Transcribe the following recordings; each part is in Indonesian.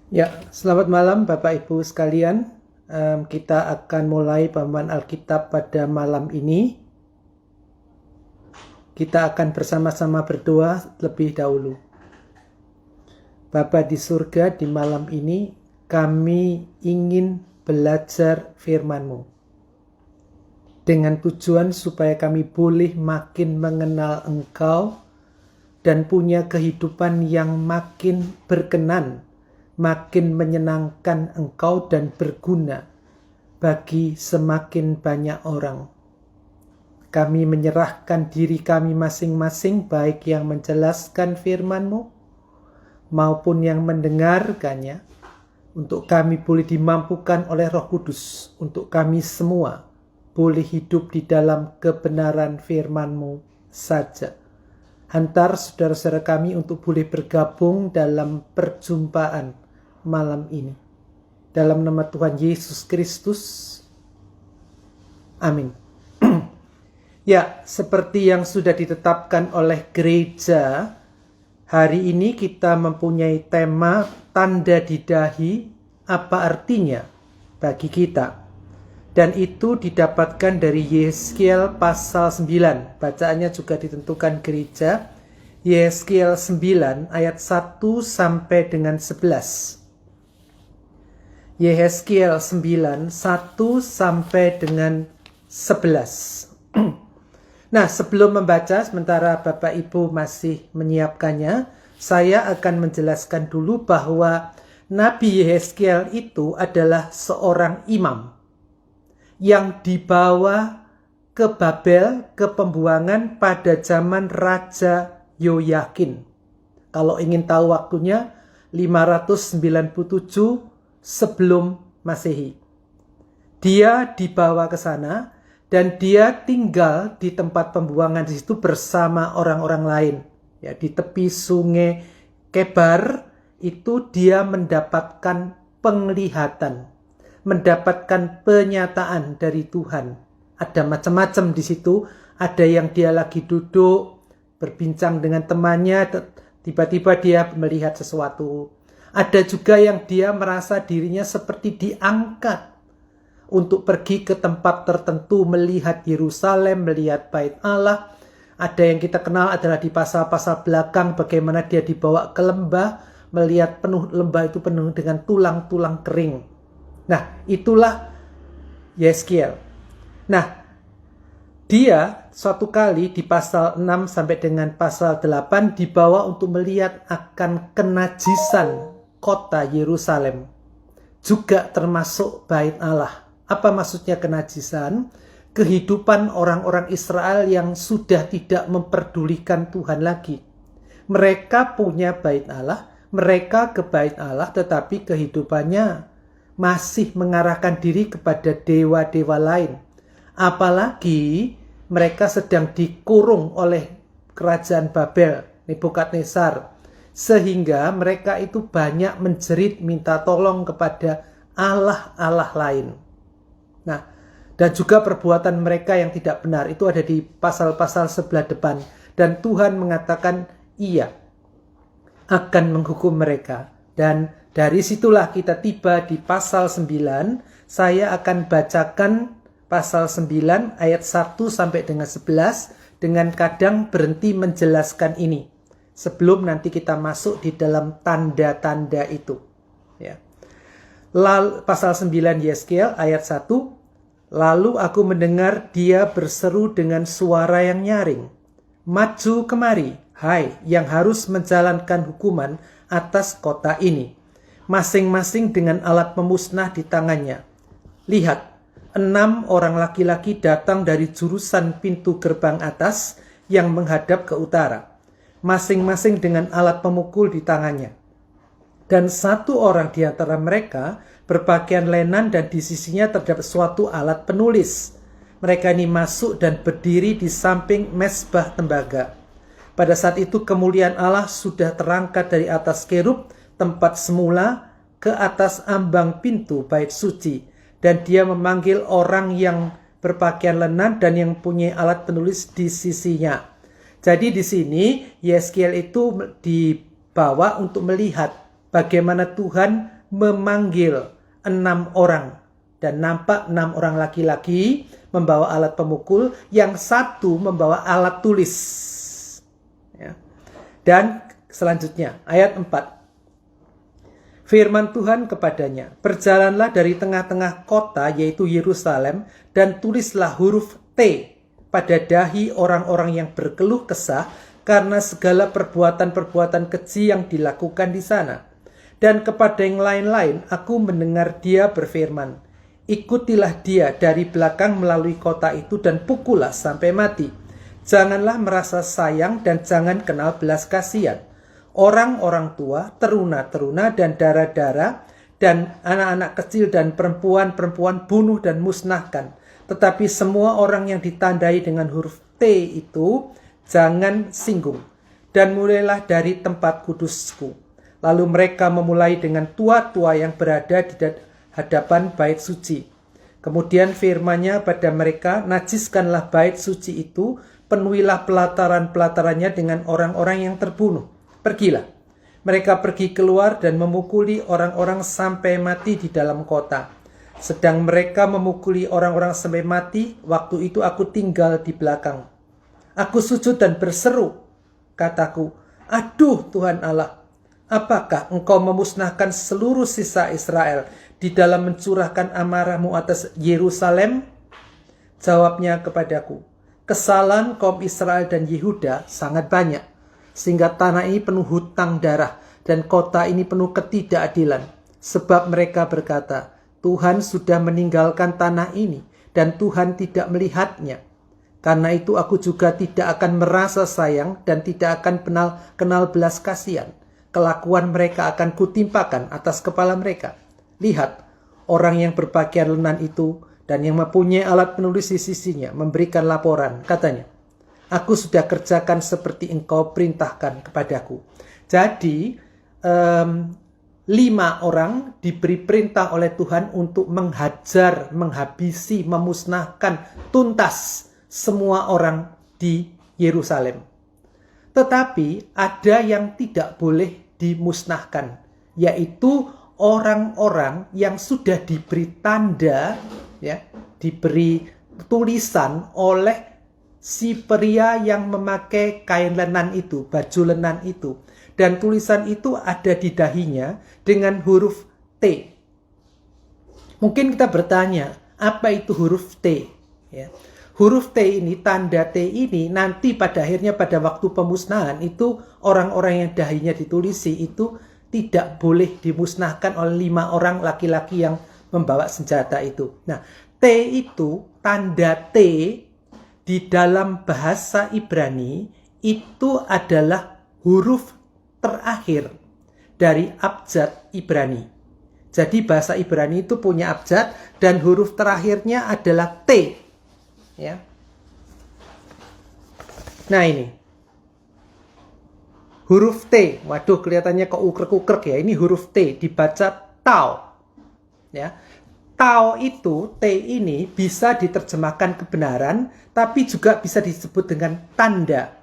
Ya, selamat malam Bapak Ibu sekalian. Kita akan mulai pembacaan Alkitab pada malam ini. Kita akan bersama-sama berdoa terlebih dahulu. Bapa di surga, di malam ini kami ingin belajar firman-Mu. Dengan tujuan supaya kami boleh makin mengenal Engkau dan punya kehidupan yang makin berkenan, makin menyenangkan Engkau dan berguna bagi semakin banyak orang. Kami menyerahkan diri kami masing-masing, baik yang menjelaskan firman-Mu maupun yang mendengarkannya, untuk kami boleh dimampukan oleh Roh Kudus, untuk kami semua boleh hidup di dalam kebenaran firman-Mu saja. Hantar saudara-saudara kami untuk boleh bergabung dalam perjumpaan malam ini. Dalam nama Tuhan Yesus Kristus. Amin. Ya, seperti yang sudah ditetapkan oleh gereja, hari ini kita mempunyai tema tanda di dahi, apa artinya bagi kita. Dan itu didapatkan dari Yeskiel pasal 9. Bacaannya juga ditentukan gereja. Yeskiel 9 ayat 1 sampai dengan 11. Yeskiel 9, 1 sampai dengan 11. Nah, sebelum membaca, sementara Bapak Ibu masih menyiapkannya, saya akan menjelaskan dulu bahwa Nabi Yeskiel itu adalah seorang imam yang dibawa ke Babel, ke pembuangan pada zaman Raja Yoyakin. Kalau ingin tahu waktunya, 597 sebelum Masehi. Dia dibawa ke sana dan dia tinggal di tempat pembuangan di situ bersama orang-orang lain. Ya, di tepi sungai Kebar itu dia mendapatkan penglihatan, mendapatkan penyataan dari Tuhan. Ada macam-macam di situ. Ada yang dia lagi duduk berbincang dengan temannya, tiba-tiba dia melihat sesuatu. Ada juga yang dia merasa dirinya seperti diangkat untuk pergi ke tempat tertentu, melihat Yerusalem, melihat Bait Allah. Ada yang kita kenal adalah di pasal-pasal belakang, bagaimana dia dibawa ke lembah, melihat lembah itu penuh dengan tulang-tulang kering. Nah, itulah Yeskiel. Nah, dia suatu kali di pasal 6 sampai dengan pasal 8 dibawa untuk melihat akan kenajisan kota Yerusalem. Juga termasuk Bait Allah. Apa maksudnya kenajisan? Kehidupan orang-orang Israel yang sudah tidak memperdulikan Tuhan lagi. Mereka punya Bait Allah, mereka ke Bait Allah, tetapi kehidupannya masih mengarahkan diri kepada dewa-dewa lain. Apalagi mereka sedang dikurung oleh kerajaan Babel, Nebukadnezar. Sehingga mereka itu banyak menjerit minta tolong kepada Allah-Allah lain. Nah, dan juga perbuatan mereka yang tidak benar itu ada di pasal-pasal sebelah depan. Dan Tuhan mengatakan ia akan menghukum mereka. Dan dari situlah kita tiba di pasal 9. Saya akan bacakan pasal 9 ayat 1 sampai dengan 11 dengan kadang berhenti menjelaskan ini sebelum nanti kita masuk di dalam tanda-tanda itu. Ya. Lalu, pasal 9 Yeskiel ayat 1. Lalu aku mendengar dia berseru dengan suara yang nyaring. Maju kemari, hai yang harus menjalankan hukuman atas kota ini, masing-masing dengan alat pemusnah di tangannya. Lihat, 6 orang laki-laki datang dari jurusan pintu gerbang atas yang menghadap ke utara, masing-masing dengan alat pemukul di tangannya. Dan 1 orang di antara mereka berpakaian lenan dan di sisinya terdapat suatu alat penulis. Mereka ini masuk dan berdiri di samping mezbah tembaga. Pada saat itu kemuliaan Allah sudah terangkat dari atas kerub tempat semula ke atas ambang pintu bait suci, dan dia memanggil orang yang berpakaian lenan dan yang punya alat penulis di sisinya. Jadi di sini Yeskiel itu dibawa untuk melihat bagaimana Tuhan memanggil 6 orang. Dan nampak 6 orang laki-laki membawa alat pemukul, yang satu membawa alat tulis. Ya. Dan selanjutnya, ayat 4. Firman Tuhan kepadanya, berjalanlah dari tengah-tengah kota, yaitu Yerusalem, dan tulislah huruf T pada dahi orang-orang yang berkeluh kesah karena segala perbuatan-perbuatan keji yang dilakukan di sana. Dan kepada yang lain-lain, aku mendengar dia berfirman, ikutilah dia dari belakang melalui kota itu dan pukullah sampai mati. Janganlah merasa sayang dan jangan kenal belas kasihan. Orang-orang tua, teruna-teruna dan darah-darah, dan anak-anak kecil dan perempuan-perempuan bunuh dan musnahkan. Tetapi semua orang yang ditandai dengan huruf T itu jangan singgung. Dan mulailah dari tempat kudusku. Lalu mereka memulai dengan tua-tua yang berada di hadapan bait suci. Kemudian firman-Nya pada mereka, najiskanlah bait suci itu, penuhilah pelataran-pelatarannya dengan orang-orang yang terbunuh. Pergilah. Mereka pergi keluar dan memukuli orang-orang sampai mati di dalam kota. Sedang mereka memukuli orang-orang sampai mati, waktu itu aku tinggal di belakang. Aku sujud dan berseru, kataku, aduh Tuhan Allah, apakah engkau memusnahkan seluruh sisa Israel di dalam mencurahkan amarahmu atas Yerusalem? Jawabnya kepadaku, kesalahan kaum Israel dan Yehuda sangat banyak, sehingga tanah ini penuh hutang darah dan kota ini penuh ketidakadilan. Sebab mereka berkata, Tuhan sudah meninggalkan tanah ini dan Tuhan tidak melihatnya. Karena itu aku juga tidak akan merasa sayang dan tidak akan kenal belas kasihan. Kelakuan mereka akan kutimpakan atas kepala mereka. Lihat, orang yang berpakaian lenan itu dan yang mempunyai alat penulis di sisinya memberikan laporan. Katanya, aku sudah kerjakan seperti engkau perintahkan kepadaku. Jadi, 5 orang diberi perintah oleh Tuhan untuk menghajar, menghabisi, memusnahkan tuntas semua orang di Yerusalem. Tetapi ada yang tidak boleh dimusnahkan, yaitu orang-orang yang sudah diberi tanda, ya, diberi tulisan oleh si pria yang memakai kain lenan itu, baju lenan itu. Dan tulisan itu ada di dahinya dengan huruf T. Mungkin kita bertanya, apa itu huruf T? Ya. Huruf T ini, tanda T ini, nanti pada akhirnya pada waktu pemusnahan itu, orang-orang yang dahinya ditulisi itu tidak boleh dimusnahkan oleh 5 orang laki-laki yang membawa senjata itu. Nah, T itu, tanda T di dalam bahasa Ibrani itu adalah huruf terakhir dari abjad Ibrani. Jadi bahasa Ibrani itu punya abjad dan huruf terakhirnya adalah T. Ya. Nah ini. Huruf T. Waduh, kelihatannya kok ukrek-ukrek ya. Ini huruf T dibaca tau. Ya. Tau itu, T ini bisa diterjemahkan kebenaran, tapi juga bisa disebut dengan tanda.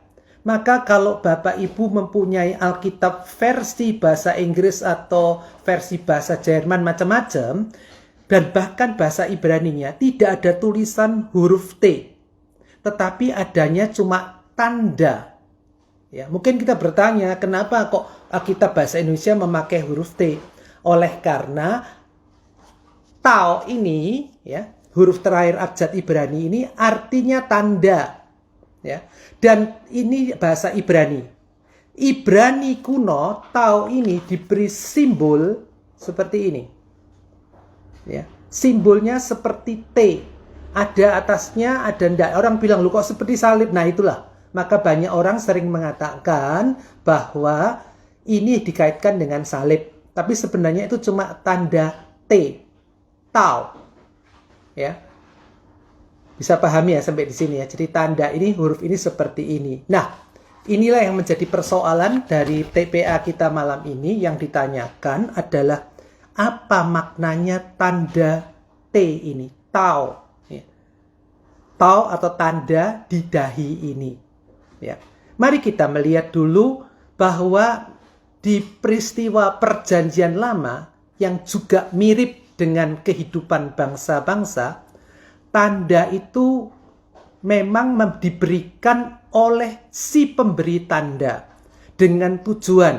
Maka kalau Bapak Ibu mempunyai Alkitab versi bahasa Inggris atau versi bahasa Jerman macam-macam, dan bahkan bahasa Ibraninya tidak ada tulisan huruf T, tetapi adanya cuma tanda. Ya, mungkin kita bertanya, kenapa kok Alkitab bahasa Indonesia memakai huruf T? Oleh karena tau ini, ya, huruf terakhir abjad Ibrani ini artinya tanda. Ya. Dan ini bahasa Ibrani. Ibrani kuno, tau ini diberi simbol seperti ini. Ya. Simbolnya seperti T. Ada atasnya, ada ndak. Orang bilang, lu kok seperti salib? Nah itulah. Maka banyak orang sering mengatakan bahwa ini dikaitkan dengan salib. Tapi sebenarnya itu cuma tanda T. Tau. Ya. Bisa pahami ya sampai di sini ya. Jadi tanda ini, huruf ini seperti ini. Nah, inilah yang menjadi persoalan dari TPA kita malam ini. Yang ditanyakan adalah apa maknanya tanda T ini? Tau. Ya. Tau atau tanda di dahi ini. Ya. Mari kita melihat dulu bahwa di peristiwa perjanjian lama yang juga mirip dengan kehidupan bangsa-bangsa, tanda itu memang diberikan oleh si pemberi tanda dengan tujuan.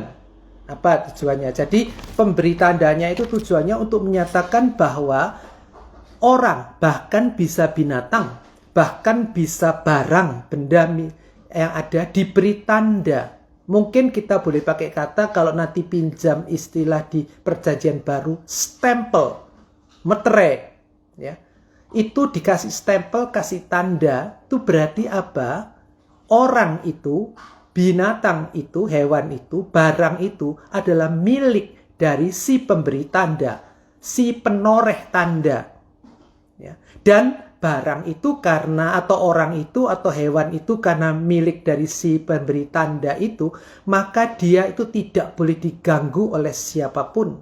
Apa tujuannya? Jadi pemberi tandanya itu tujuannya untuk menyatakan bahwa orang, bahkan bisa binatang, bahkan bisa barang, benda yang ada diberi tanda. Mungkin kita boleh pakai kata, kalau nanti pinjam istilah di Perjanjian Baru, stempel, metere, ya. Itu dikasih stempel, kasih tanda, itu berarti apa? Orang itu, binatang itu, hewan itu, barang itu adalah milik dari si pemberi tanda, si penoreh tanda. Ya. Dan barang itu karena, atau orang itu, atau hewan itu karena milik dari si pemberi tanda itu, maka dia itu tidak boleh diganggu oleh siapapun.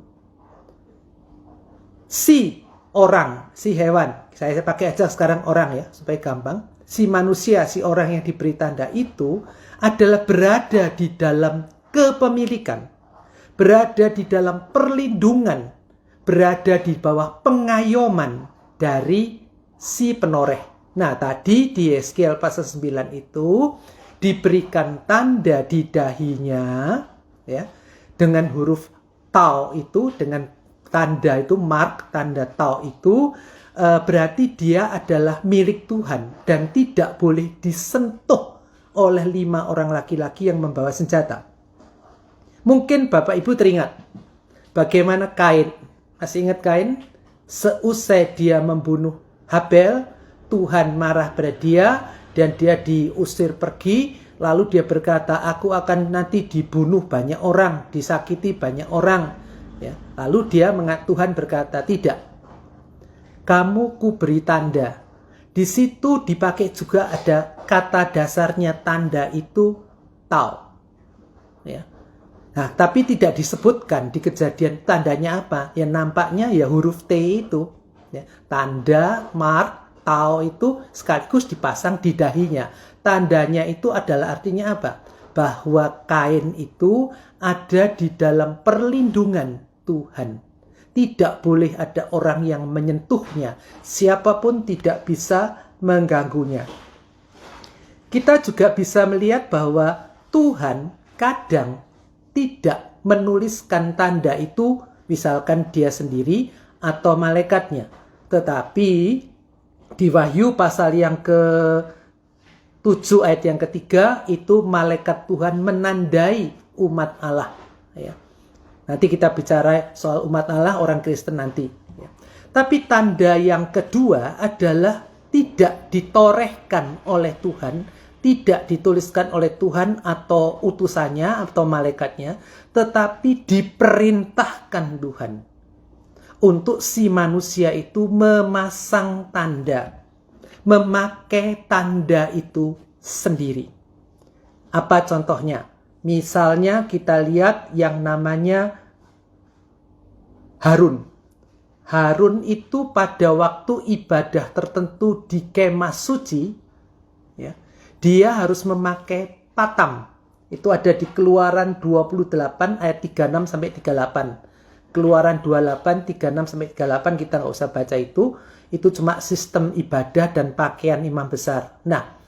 Si orang, si hewan, saya pakai aja sekarang orang ya, supaya gampang. Si manusia, si orang yang diberi tanda itu adalah berada di dalam kepemilikan, berada di dalam perlindungan, berada di bawah pengayoman dari si penoreh. Nah, tadi di Yeskiel pasal 9 itu diberikan tanda di dahinya, ya, dengan huruf tau itu, dengan tanda itu, mark, tanda tau itu, berarti dia adalah milik Tuhan dan tidak boleh disentuh oleh 5 orang laki-laki yang membawa senjata. Mungkin Bapak Ibu teringat bagaimana Kain. Masih ingat Kain? Seusai dia membunuh Habel, Tuhan marah pada dia dan dia diusir pergi. Lalu dia berkata, aku akan nanti dibunuh banyak orang, disakiti banyak orang. Ya. Lalu Tuhan berkata, tidak. Kamu kuberi tanda. Di situ dipakai juga ada kata dasarnya tanda itu tau. Ya. Nah, tapi tidak disebutkan di Kejadian tandanya apa. Ya nampaknya ya huruf T itu. Ya. Tanda, mark, tau itu sekaligus dipasang di dahinya. Tandanya itu adalah artinya apa? Bahwa Kain itu ada di dalam perlindungan Tuhan. Tidak boleh ada orang yang menyentuhnya. Siapapun tidak bisa mengganggunya. Kita juga bisa melihat bahwa Tuhan kadang tidak menuliskan tanda itu, misalkan dia sendiri atau malaikatnya. Tetapi di Wahyu pasal yang ke-7 ayat yang ketiga, itu malaikat Tuhan menandai umat Allah. Ya. Nanti kita bicara soal umat Allah, orang Kristen nanti. Ya. Tapi tanda yang kedua adalah tidak ditorehkan oleh Tuhan, tidak dituliskan oleh Tuhan atau utusannya atau malaikatnya, tetapi diperintahkan Tuhan untuk si manusia itu memasang tanda, memakai tanda itu sendiri. Apa contohnya? Misalnya kita lihat yang namanya Harun. Harun itu pada waktu ibadah tertentu di kemah suci, ya, dia harus memakai patam. Itu ada di Keluaran 28 ayat 36 sampai 38. Keluaran 28, 36 sampai 38 kita nggak usah baca itu. Itu cuma sistem ibadah dan pakaian imam besar. Nah,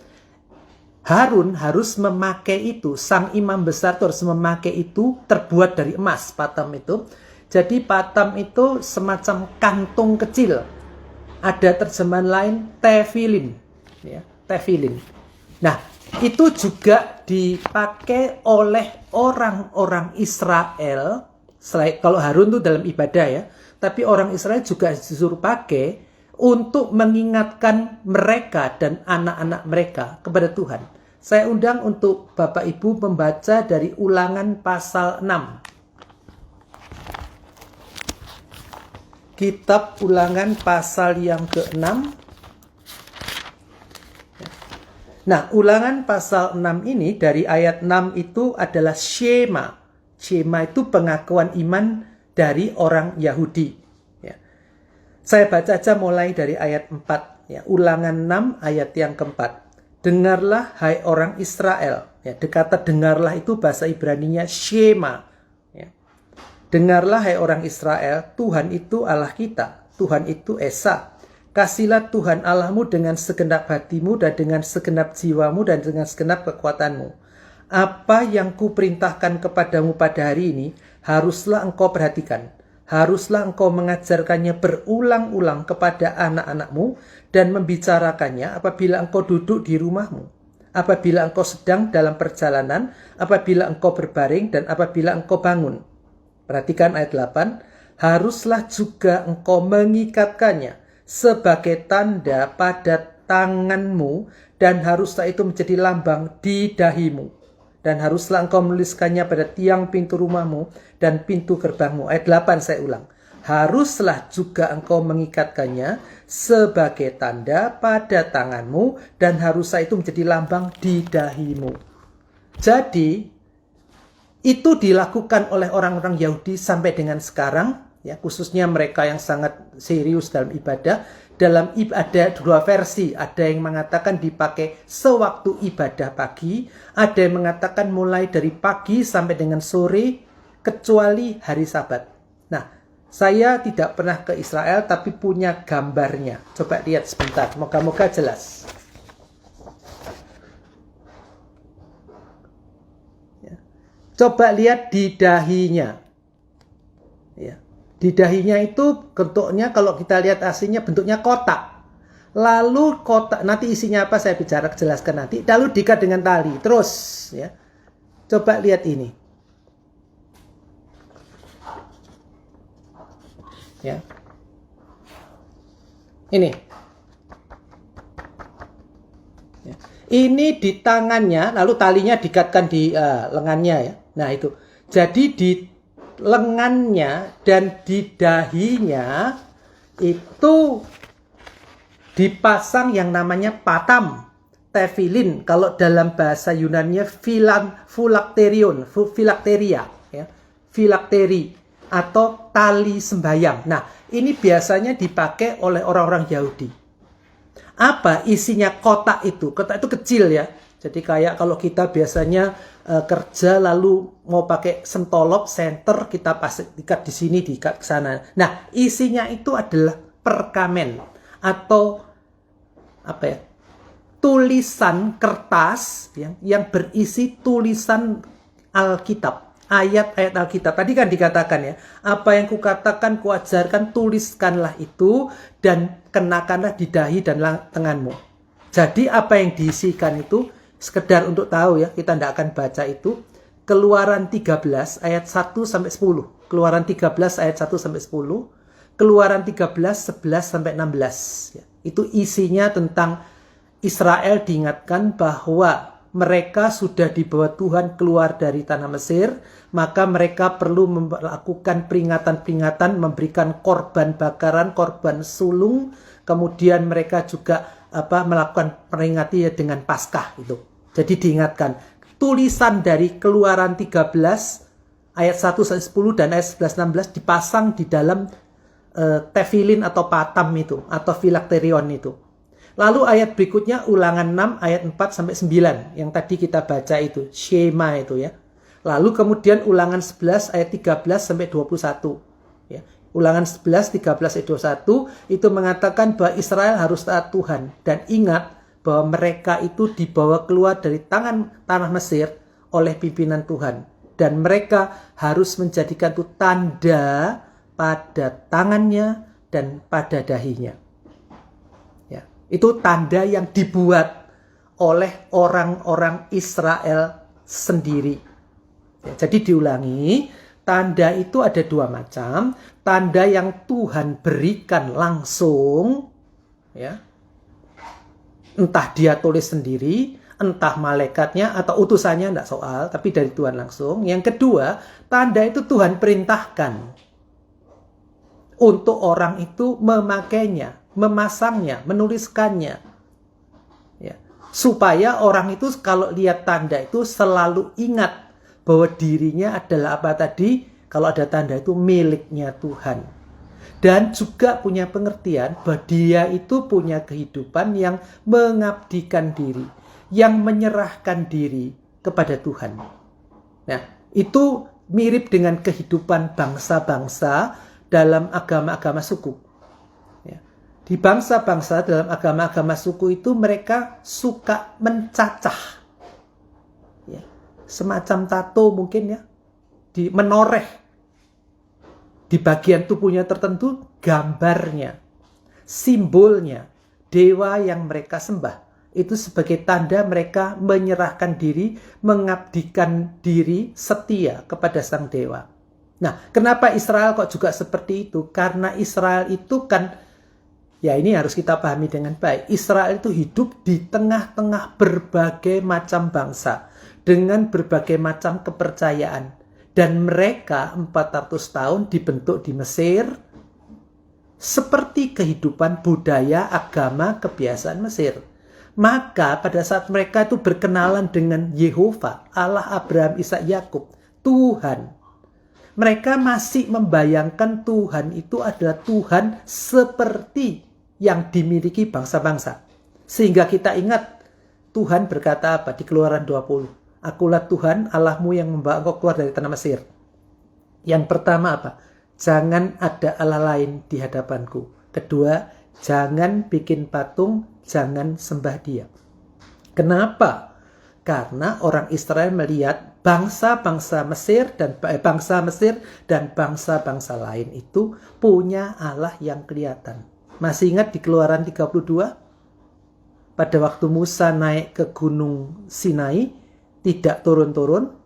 Harun harus memakai itu, sang imam besar itu harus memakai itu, terbuat dari emas, patam itu. Jadi patam itu semacam kantung kecil. Ada terjemahan lain, tefilin. Ya, tefilin. Nah, itu juga dipakai oleh orang-orang Israel. Kalau Harun itu dalam ibadah ya, tapi orang Israel juga disuruh pakai untuk mengingatkan mereka dan anak-anak mereka kepada Tuhan. Saya undang untuk Bapak Ibu membaca dari Ulangan pasal 6. Kitab Ulangan pasal yang ke-6. Nah, Ulangan pasal 6 ini dari ayat 6 itu adalah Shema. Shema itu pengakuan iman dari orang Yahudi. Ya. Saya baca aja mulai dari ayat 4. Ya. Ulangan 6 ayat yang keempat. Dengarlah hai orang Israel. Ya, kata dengarlah itu bahasa Ibraninya Shema. Ya. Dengarlah hai orang Israel, Tuhan itu Allah kita, Tuhan itu Esa. Kasihlah Tuhan Allahmu dengan segenap hatimu dan dengan segenap jiwamu dan dengan segenap kekuatanmu. Apa yang kuperintahkan kepadamu pada hari ini, haruslah engkau perhatikan. Haruslah engkau mengajarkannya berulang-ulang kepada anak-anakmu dan membicarakannya apabila engkau duduk di rumahmu, apabila engkau sedang dalam perjalanan, apabila engkau berbaring, dan apabila engkau bangun. Perhatikan ayat 8. Haruslah juga engkau mengikatkannya sebagai tanda pada tanganmu, dan haruslah itu menjadi lambang di dahimu. Dan haruslah engkau menuliskannya pada tiang pintu rumahmu dan pintu gerbangmu. Ayat 8 saya ulang. Haruslah juga engkau mengikatkannya sebagai tanda pada tanganmu, dan haruslah itu menjadi lambang di dahimu. Jadi, itu dilakukan oleh orang-orang Yahudi sampai dengan sekarang, ya, khususnya mereka yang sangat serius dalam ibadah. Dalam ada dua versi, ada yang mengatakan dipakai sewaktu ibadah pagi, ada yang mengatakan mulai dari pagi sampai dengan sore, kecuali hari Sabat. Nah, saya tidak pernah ke Israel, tapi punya gambarnya. Coba lihat sebentar, moga-moga jelas. Ya. Coba lihat di dahinya. Ya. Di dahinya itu bentuknya, kalau kita lihat aslinya bentuknya kotak. Lalu kotak, nanti isinya apa saya jelaskan nanti. Lalu diikat dengan tali. Terus, ya. Coba lihat ini. Ya. Ini. Ya. Ini di tangannya, lalu talinya diikatkan di lengannya, ya. Nah, itu. Jadi di lengannya dan di dahinya itu dipasang yang namanya patam, tefilin. Kalau dalam bahasa Yunani filakteria, ya, filakteri atau tali sembayang. Nah, ini biasanya dipakai oleh orang-orang Yahudi. Apa isinya kotak itu? Kotak itu kecil, ya. Jadi kayak kalau kita biasanya kerja lalu mau pakai sentolop, senter, kita ikat di sini, diikat ke sana. Nah, isinya itu adalah perkamen atau apa ya? Tulisan kertas yang berisi tulisan Alkitab, ayat-ayat Alkitab. Tadi kan dikatakan, ya, apa yang kukatakan, kuajarkan, tuliskanlah itu dan kenakanlah di dahi dan tanganmu. Jadi apa yang diisikan itu, sekedar untuk tahu, ya, kita tidak akan baca itu. Keluaran 13 ayat 1 sampai 10. Keluaran 13 ayat 1 sampai 10. Keluaran 13 11 sampai 16. Ya, itu isinya tentang Israel diingatkan bahwa mereka sudah dibawa Tuhan keluar dari tanah Mesir, maka mereka perlu melakukan peringatan-peringatan, memberikan korban bakaran, korban sulung, kemudian mereka juga melakukan peringati dengan Paskah itu. Jadi diingatkan, tulisan dari Keluaran 13 ayat 1 sampai 10 dan ayat 11 16 dipasang di dalam tefilin atau patam itu atau filakterion itu. Lalu ayat berikutnya Ulangan 6 ayat 4 sampai 9 yang tadi kita baca itu, Shema itu, ya. Lalu kemudian Ulangan 11 ayat 13 sampai 21, ya. Ulangan 11 13 ayat 21 itu mengatakan bahwa Israel harus taat Tuhan dan ingat bahwa mereka itu dibawa keluar dari tanah Mesir oleh pimpinan Tuhan. Dan mereka harus menjadikan itu tanda pada tangannya dan pada dahinya. Ya, itu tanda yang dibuat oleh orang-orang Israel sendiri. Ya, jadi diulangi, tanda itu ada dua macam. Tanda yang Tuhan berikan langsung, ya, entah dia tulis sendiri, entah malaikatnya atau utusannya, tidak soal, tapi dari Tuhan langsung. Yang kedua, tanda itu Tuhan perintahkan untuk orang itu memakainya, memasangnya, menuliskannya, ya, supaya orang itu kalau lihat tanda itu selalu ingat bahwa dirinya adalah apa tadi, kalau ada tanda itu miliknya Tuhan. Dan juga punya pengertian bahwa dia itu punya kehidupan yang mengabdikan diri, yang menyerahkan diri kepada Tuhan. Nah, itu mirip dengan kehidupan bangsa-bangsa dalam agama-agama suku. Ya. Di bangsa-bangsa dalam agama-agama suku itu mereka suka mencacah. Ya. Semacam tato mungkin ya. Menoreh di bagian tubuhnya tertentu gambarnya, simbolnya, dewa yang mereka sembah. Itu sebagai tanda mereka menyerahkan diri, mengabdikan diri setia kepada sang dewa. Nah, kenapa Israel kok juga seperti itu? Karena Israel itu kan, ya ini harus kita pahami dengan baik. Israel itu hidup di tengah-tengah berbagai macam bangsa, dengan berbagai macam kepercayaan. Dan mereka 400 tahun dibentuk di Mesir seperti kehidupan budaya, agama, kebiasaan Mesir. Maka pada saat mereka itu berkenalan dengan Yehova, Allah Abraham, Ishak, Yakub, Tuhan, mereka masih membayangkan Tuhan itu adalah Tuhan seperti yang dimiliki bangsa-bangsa. Sehingga kita ingat Tuhan berkata apa di Keluaran 20? Akulah Tuhan Allahmu yang membawa engkau keluar dari tanah Mesir. Yang pertama apa? Jangan ada Allah lain di hadapanku. Kedua, jangan bikin patung, jangan sembah dia. Kenapa? Karena orang Israel melihat bangsa-bangsa Mesir dan bangsa-bangsa lain itu punya Allah yang kelihatan. Masih ingat di Keluaran 32? Pada waktu Musa naik ke Gunung Sinai, tidak turun-turun.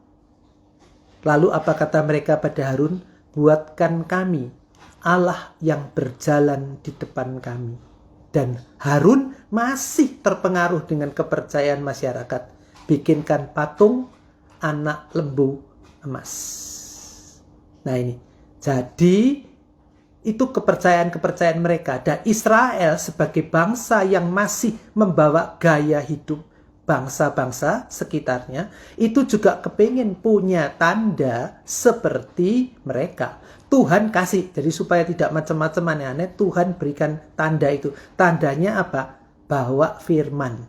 Lalu apa kata mereka pada Harun? Buatkan kami Allah yang berjalan di depan kami. Dan Harun masih terpengaruh dengan kepercayaan masyarakat. Bikinkan patung anak lembu emas. Nah ini. Jadi itu kepercayaan-kepercayaan mereka. Dan Israel sebagai bangsa yang masih membawa gaya hidup bangsa-bangsa sekitarnya, itu juga kepingin punya tanda seperti mereka. Tuhan kasih, jadi supaya tidak macam-macam aneh-aneh, Tuhan berikan tanda itu. Tandanya apa? Bawa firman.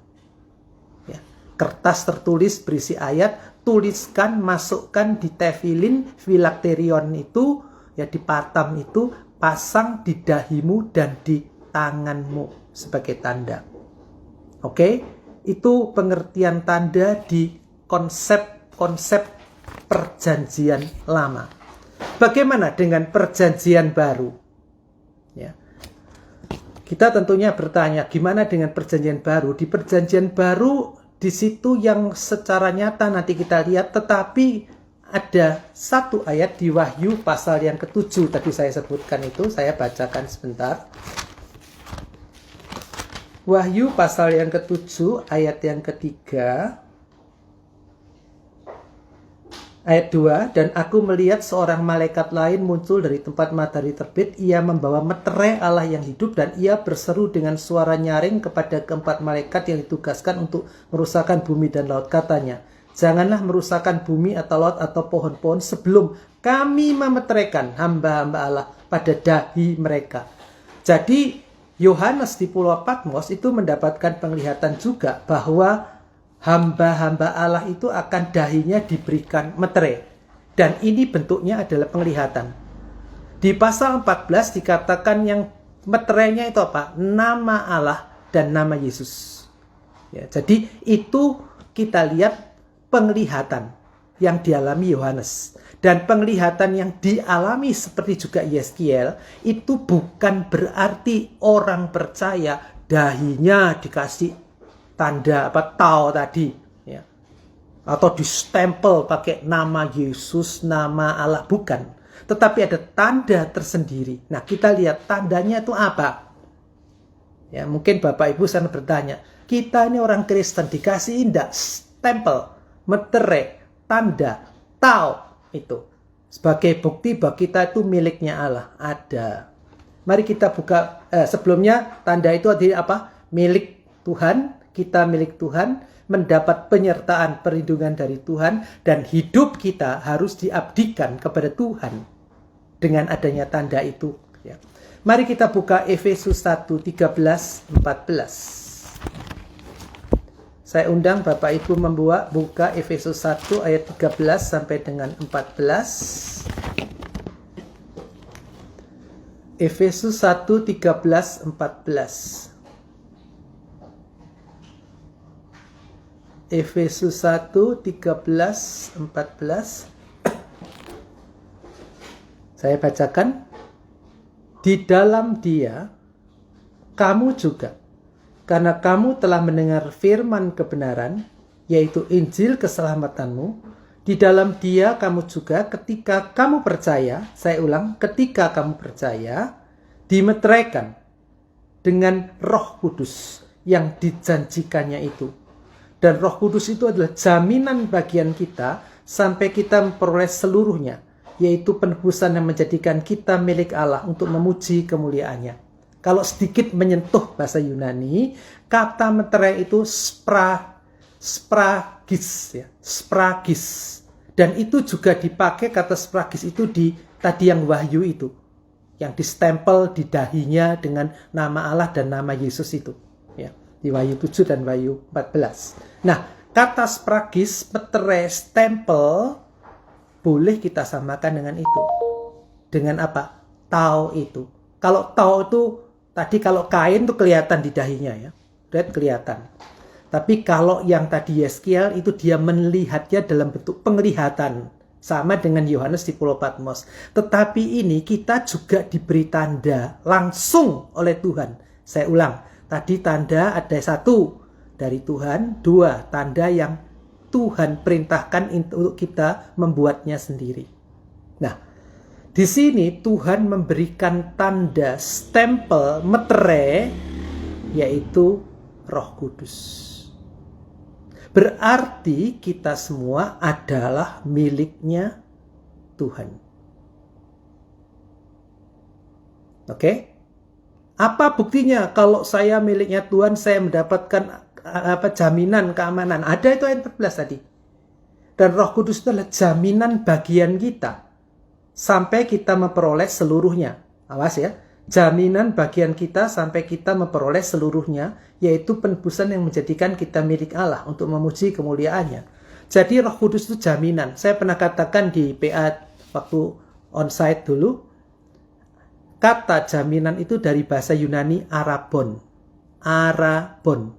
Ya. Kertas tertulis berisi ayat, tuliskan, masukkan di tefilin, filakterion itu, ya di patam itu, pasang di dahimu dan di tanganmu sebagai tanda. Oke? Itu pengertian tanda di konsep perjanjian lama. Bagaimana dengan perjanjian baru? Ya. Kita tentunya bertanya, gimana dengan perjanjian baru? Di perjanjian baru, di situ yang secara nyata nanti kita lihat, tetapi ada satu ayat di Wahyu pasal yang ke-7, tadi saya sebutkan itu, saya bacakan sebentar. Wahyu pasal yang ke-7 ayat yang ke-3 ayat 2, dan aku melihat seorang malaikat lain muncul dari tempat matahari terbit. Ia membawa meterai Allah yang hidup, dan ia berseru dengan suara nyaring kepada keempat malaikat yang ditugaskan untuk merusakkan bumi dan laut. Katanya, janganlah merusakkan bumi atau laut atau pohon-pohon sebelum kami memeteraikan hamba-hamba Allah pada dahi mereka. Jadi Yohanes di Pulau Patmos itu mendapatkan penglihatan juga bahwa hamba-hamba Allah itu akan dahinya diberikan meterai. Dan ini bentuknya adalah penglihatan. Di pasal 14 dikatakan yang meterainya itu apa? Nama Allah dan nama Yesus. Ya, jadi itu kita lihat penglihatan yang dialami Yohanes. Dan penglihatan yang dialami seperti juga Yeskiel itu bukan berarti orang percaya dahinya dikasih tanda tau tadi, ya, atau distempel pakai nama Yesus, nama Allah, bukan. Tetapi ada tanda tersendiri. Nah, kita lihat tandanya itu apa? Ya, mungkin Bapak Ibu sana bertanya, kita ini orang Kristen dikasih indah stempel, meterai, tanda, tau itu sebagai bukti bahwa kita itu miliknya Allah. Ada. Mari kita buka. Sebelumnya tanda itu adalah apa? Milik Tuhan. Kita milik Tuhan, mendapat penyertaan perlindungan dari Tuhan, dan hidup kita harus diabdikan kepada Tuhan dengan adanya tanda itu. Ya. Mari kita buka Efesus 1, 13, 14. Saya undang Bapak Ibu buka Efesus 1 ayat 13 sampai dengan 14. Efesus 1, 13, 14. Efesus 1, 13, 14. Saya bacakan. Di dalam Dia, kamu juga, karena kamu telah mendengar firman kebenaran, yaitu Injil keselamatanmu, di dalam Dia kamu juga ketika kamu percaya, saya ulang, ketika kamu percaya, dimeteraikan dengan Roh Kudus yang dijanjikannya itu. Dan Roh Kudus itu adalah jaminan bagian kita sampai kita memperoleh seluruhnya, yaitu penebusan yang menjadikan kita milik Allah untuk memuji kemuliaannya. Kalau sedikit menyentuh bahasa Yunani, kata meterai itu spragis, ya, spragis. Dan itu juga dipakai kata spragis itu di tadi yang Wahyu itu, yang distempel di dahinya dengan nama Allah dan nama Yesus itu, ya, di Wahyu 7 dan Wahyu 14. Nah, kata spragis, meterai, stempel, boleh kita samakan dengan itu. Dengan apa? Tau itu. Kalau tau itu, tadi kalau kain itu kelihatan di dahinya, ya. Lihat kelihatan. Tapi kalau yang tadi Yeskiel itu dia melihatnya dalam bentuk penglihatan. Sama dengan Yohanes di Pulau Patmos. Tetapi ini kita juga diberi tanda langsung oleh Tuhan. Saya ulang. Tadi tanda ada 1 dari Tuhan. 2 tanda yang Tuhan perintahkan untuk kita membuatnya sendiri. Nah, di sini Tuhan memberikan tanda stempel meterai, yaitu Roh Kudus. Berarti kita semua adalah miliknya Tuhan. Oke? Apa buktinya kalau saya miliknya Tuhan, saya mendapatkan jaminan keamanan? Ada itu ayat 14 tadi. Dan Roh Kudus itu adalah jaminan bagian kita sampai kita memperoleh seluruhnya. Awas ya. Jaminan bagian kita sampai kita memperoleh seluruhnya, yaitu penebusan yang menjadikan kita milik Allah untuk memuji kemuliaannya. Jadi Roh Kudus itu jaminan. Saya pernah katakan di PA waktu onsite dulu, kata jaminan itu dari bahasa Yunani Arabon. Arabon.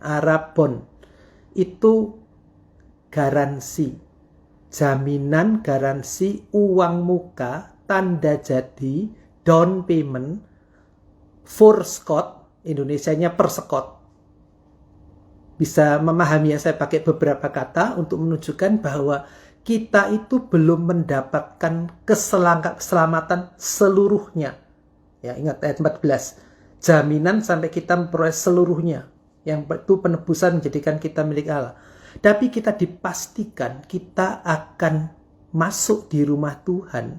Arabon. Itu garansi. Jaminan, garansi, uang muka, tanda jadi, down payment, Voorskot, Indonesianya persekot. Bisa memahami ya, saya pakai beberapa kata untuk menunjukkan bahwa kita itu belum mendapatkan keselamatan seluruhnya. Ya, ingat ayat 14. Jaminan sampai kita memperoleh seluruhnya. Yang itu penebusan menjadikan kita milik Allah. Tapi kita dipastikan kita akan masuk di rumah Tuhan.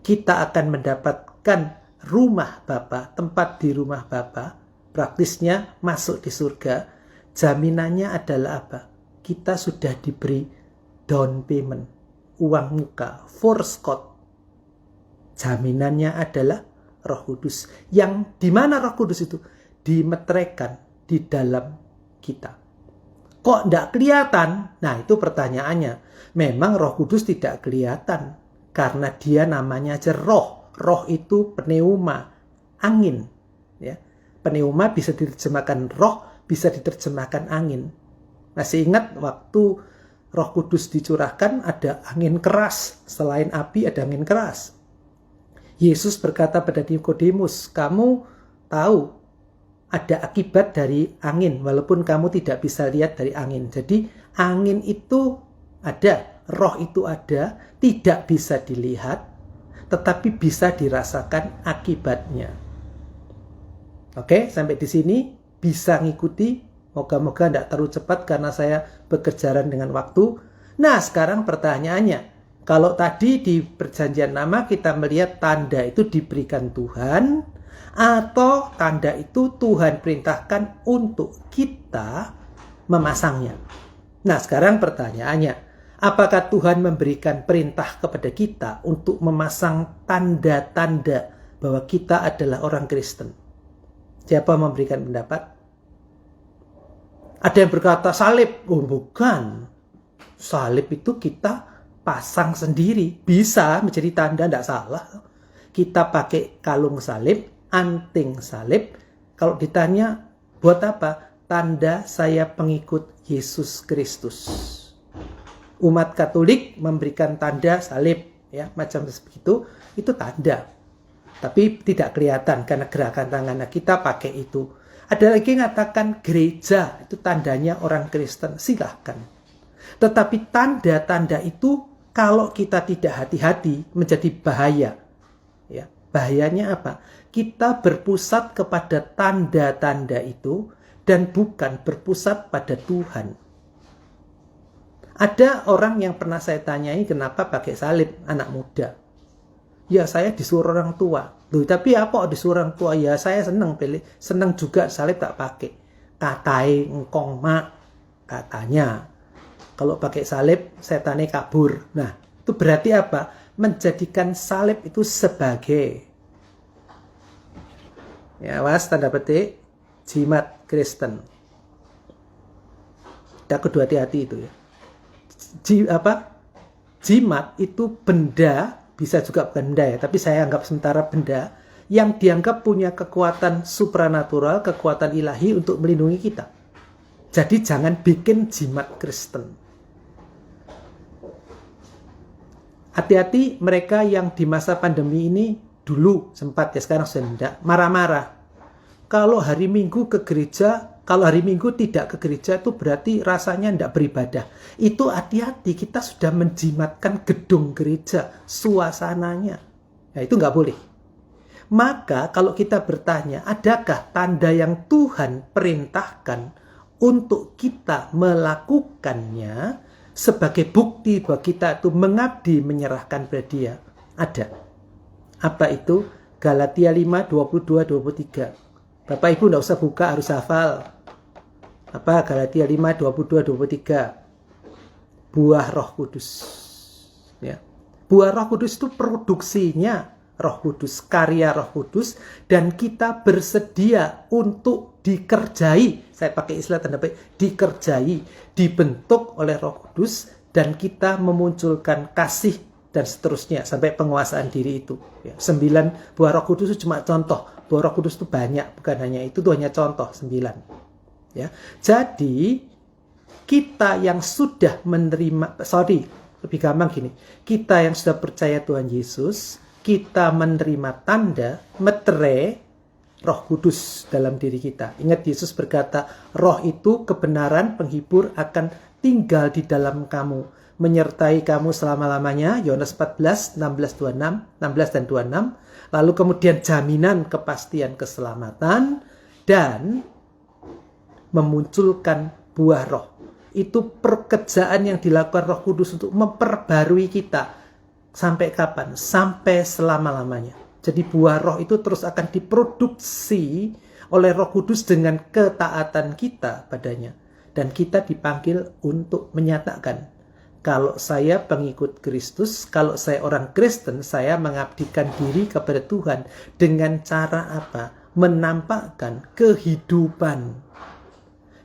Kita akan mendapatkan rumah Bapa, tempat di rumah Bapa, praktisnya masuk di surga. Jaminannya adalah apa? Kita sudah diberi down payment, uang muka, Voorskot. Jaminannya adalah Roh Kudus. Yang di mana Roh Kudus itu? Dimeteraikan di dalam kita. Kok tidak kelihatan? Nah, itu pertanyaannya. Memang Roh Kudus tidak kelihatan. Karena dia namanya aja roh. Roh itu pneuma, angin. Ya. Pneuma bisa diterjemahkan roh, bisa diterjemahkan angin. Masih ingat waktu Roh Kudus dicurahkan ada angin keras. Selain api ada angin keras. Yesus berkata pada Nikodemus, kamu tahu ada akibat dari angin, walaupun kamu tidak bisa lihat dari angin. Jadi angin itu ada, roh itu ada, tidak bisa dilihat, tetapi bisa dirasakan akibatnya. Oke, sampai di sini bisa ngikuti. Moga-moga tidak terlalu cepat karena saya berkejaran dengan waktu. Nah, sekarang pertanyaannya, kalau tadi di perjanjian lama kita melihat tanda itu diberikan Tuhan, atau tanda itu Tuhan perintahkan untuk kita memasangnya. Nah, sekarang pertanyaannya, apakah Tuhan memberikan perintah kepada kita untuk memasang tanda-tanda bahwa kita adalah orang Kristen? Siapa memberikan pendapat? Ada yang berkata salib. Oh bukan. Salib itu kita pasang sendiri. Bisa menjadi tanda, tidak salah. Kita pakai kalung salib, anting salib. Kalau ditanya, buat apa? Tanda saya pengikut Yesus Kristus. Umat Katolik memberikan tanda salib, ya macam seperti itu tanda. Tapi tidak kelihatan karena gerakan tangannya. Kita pakai itu. Ada lagi yang mengatakan gereja, itu tandanya orang Kristen. Silahkan. Tetapi tanda-tanda itu kalau kita tidak hati-hati menjadi bahaya. Ya, bahayanya apa? Kita berpusat kepada tanda-tanda itu dan bukan berpusat pada Tuhan. Ada orang yang pernah saya tanyai kenapa pakai salib, anak muda. Ya saya disuruh orang tua. Loh, tapi apa disuruh orang tua? Ya saya senang juga salib tak pakai. Katai engkong mak, katanya. Kalau pakai salib, setannya kabur. Nah, itu berarti apa? Menjadikan salib itu sebagai, ya was, tanda petik, jimat Kristen. Kita kudu hati-hati itu ya. Jimat itu benda, bisa juga benda ya, tapi saya anggap sementara benda yang dianggap punya kekuatan supranatural, kekuatan ilahi untuk melindungi kita. Jadi jangan bikin jimat Kristen. Hati-hati mereka yang di masa pandemi ini dulu sempat ya, sekarang sudah tidak, marah-marah. Kalau hari Minggu ke gereja, kalau hari Minggu tidak ke gereja itu berarti rasanya tidak beribadah. Itu hati-hati, kita sudah menjimatkan gedung gereja, suasananya. Nah itu nggak boleh. Maka kalau kita bertanya, adakah tanda yang Tuhan perintahkan untuk kita melakukannya sebagai bukti bahwa kita itu mengabdi menyerahkan pada Dia? Ada. Apa itu? Galatia 5, 22, 23. Bapak Ibu tidak usah buka, harus hafal. Apa? Galatia 5, 22, 23. Buah Roh Kudus. Ya. Buah Roh Kudus itu produksinya Roh Kudus, karya Roh Kudus, dan kita bersedia untuk dikerjai. Saya pakai istilah tanda petik, dikerjai, dibentuk oleh Roh Kudus, dan kita memunculkan kasih dan seterusnya sampai penguasaan diri itu. Ya, 9 buah Roh Kudus itu cuma contoh. Buah Roh Kudus itu banyak, bukan hanya itu hanya contoh 9. Ya, jadi kita yang sudah menerima, lebih gampang gini, kita yang sudah percaya Tuhan Yesus, kita menerima tanda, metere, Roh Kudus dalam diri kita. Ingat Yesus berkata, Roh itu kebenaran penghibur akan tinggal di dalam kamu, menyertai kamu selama-lamanya. Yohanes 14, 16 dan 26. Lalu kemudian jaminan kepastian keselamatan dan memunculkan buah roh. Itu pekerjaan yang dilakukan Roh Kudus untuk memperbarui kita. Sampai kapan? Sampai selama-lamanya. Jadi buah roh itu terus akan diproduksi oleh Roh Kudus dengan ketaatan kita padanya. Dan kita dipanggil untuk menyatakan, kalau saya pengikut Kristus, kalau saya orang Kristen, saya mengabdikan diri kepada Tuhan dengan cara apa? Menampakkan kehidupan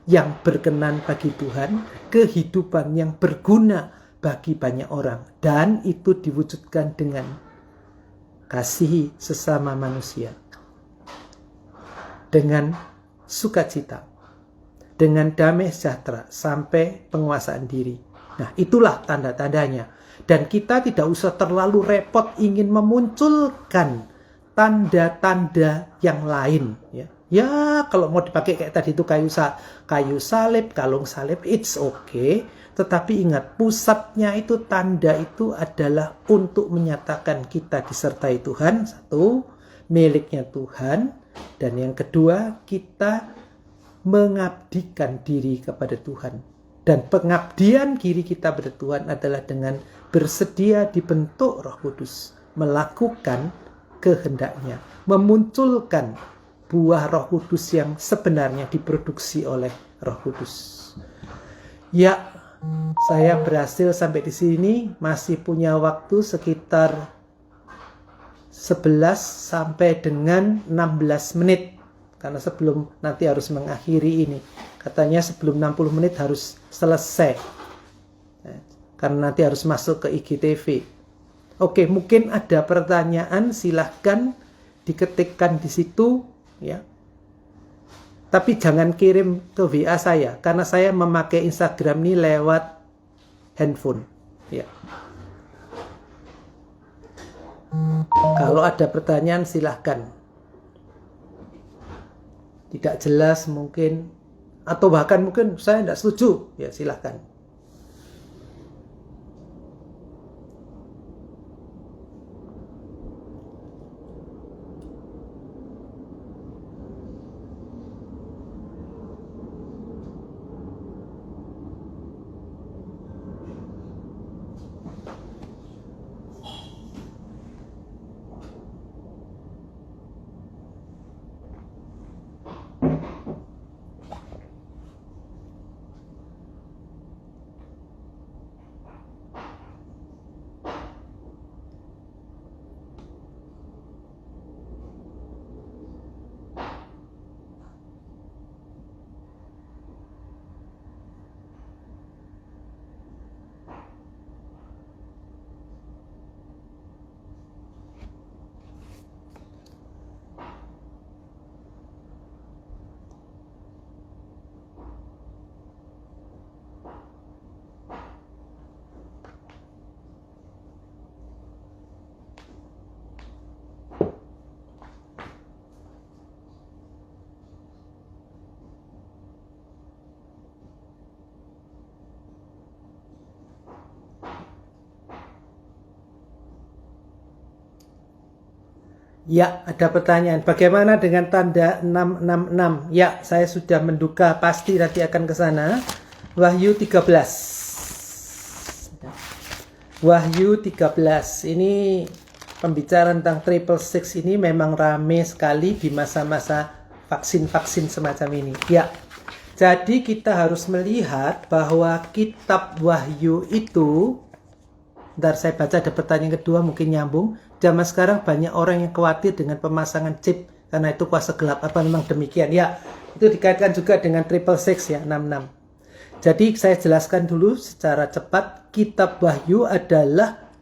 yang berkenan bagi Tuhan, kehidupan yang berguna bagi banyak orang, dan itu diwujudkan dengan kasihi sesama manusia, dengan sukacita, dengan damai sejahtera sampai penguasaan diri. Nah, itulah tanda-tandanya. Dan kita tidak usah terlalu repot ingin memunculkan tanda-tanda yang lain. Ya, kalau mau dipakai kayak tadi itu kayu salib, kalung salib, it's okay. Tetapi ingat, pusatnya itu, tanda itu adalah untuk menyatakan kita disertai Tuhan. Satu, miliknya Tuhan. Dan yang kedua, kita mengabdikan diri kepada Tuhan. Dan pengabdian diri kita pada Tuhan adalah dengan bersedia dibentuk Roh Kudus. Melakukan kehendaknya. Memunculkan buah Roh Kudus yang sebenarnya diproduksi oleh Roh Kudus. Ya, saya berhasil sampai di sini, masih punya waktu sekitar 11 sampai dengan 16 menit. karena sebelum nanti harus mengakhiri ini. Katanya sebelum 60 menit harus selesai. Karena nanti harus masuk ke IGTV. Oke, mungkin ada pertanyaan, silahkan diketikkan di situ ya. Tapi jangan kirim ke WA saya karena saya memakai Instagram ini lewat handphone ya. Kalau ada pertanyaan silahkan. Tidak jelas mungkin atau bahkan mungkin saya tidak setuju ya, silahkan. Ya, ada pertanyaan. Bagaimana dengan tanda 666? Ya, saya sudah menduga pasti nanti akan ke sana. Wahyu 13. Wahyu 13. Ini pembicaraan tentang 666 ini memang rame sekali di masa-masa vaksin-vaksin semacam ini. Ya. Jadi kita harus melihat bahwa kitab Wahyu itu, ntar saya baca ada pertanyaan kedua mungkin nyambung. Zaman sekarang banyak orang yang khawatir dengan pemasangan chip karena itu kuasa gelap. Apa memang demikian? Ya, itu dikaitkan juga dengan 666 ya, 66. Jadi saya jelaskan dulu secara cepat. Kitab Wahyu adalah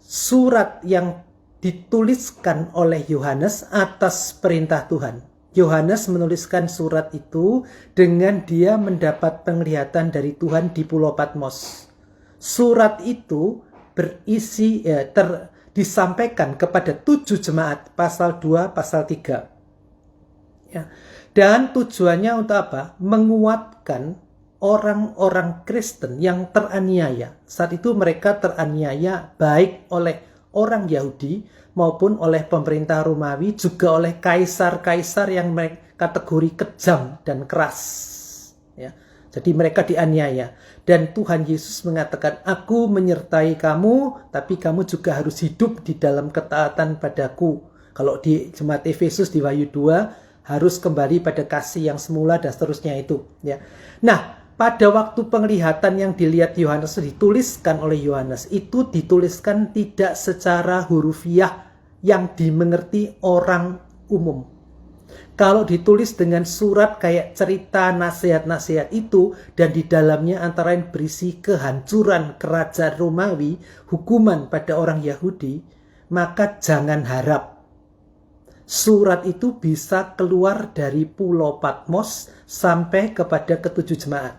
surat yang dituliskan oleh Yohanes atas perintah Tuhan. Yohanes menuliskan surat itu dengan dia mendapat penglihatan dari Tuhan di Pulau Patmos. Surat itu berisi disampaikan kepada 7 jemaat, pasal 2, pasal 3. Ya. Dan tujuannya untuk apa? Menguatkan orang-orang Kristen yang teraniaya. Saat itu mereka teraniaya baik oleh orang Yahudi maupun oleh pemerintah Romawi, juga oleh kaisar-kaisar yang kategori kejam dan keras. Ya. Jadi mereka dianiaya. Dan Tuhan Yesus mengatakan, aku menyertai kamu, tapi kamu juga harus hidup di dalam ketaatan padaku. Kalau di jemaat Efesus di Wahyu 2, harus kembali pada kasih yang semula dan seterusnya itu. Ya. Nah, pada waktu penglihatan yang dilihat Yohanes, dituliskan oleh Yohanes, itu dituliskan tidak secara hurufiah yang dimengerti orang umum. Kalau ditulis dengan surat kayak cerita nasihat-nasihat itu dan di dalamnya antara lain berisi kehancuran kerajaan Romawi, hukuman pada orang Yahudi, maka jangan harap surat itu bisa keluar dari Pulau Patmos sampai kepada ketujuh jemaat.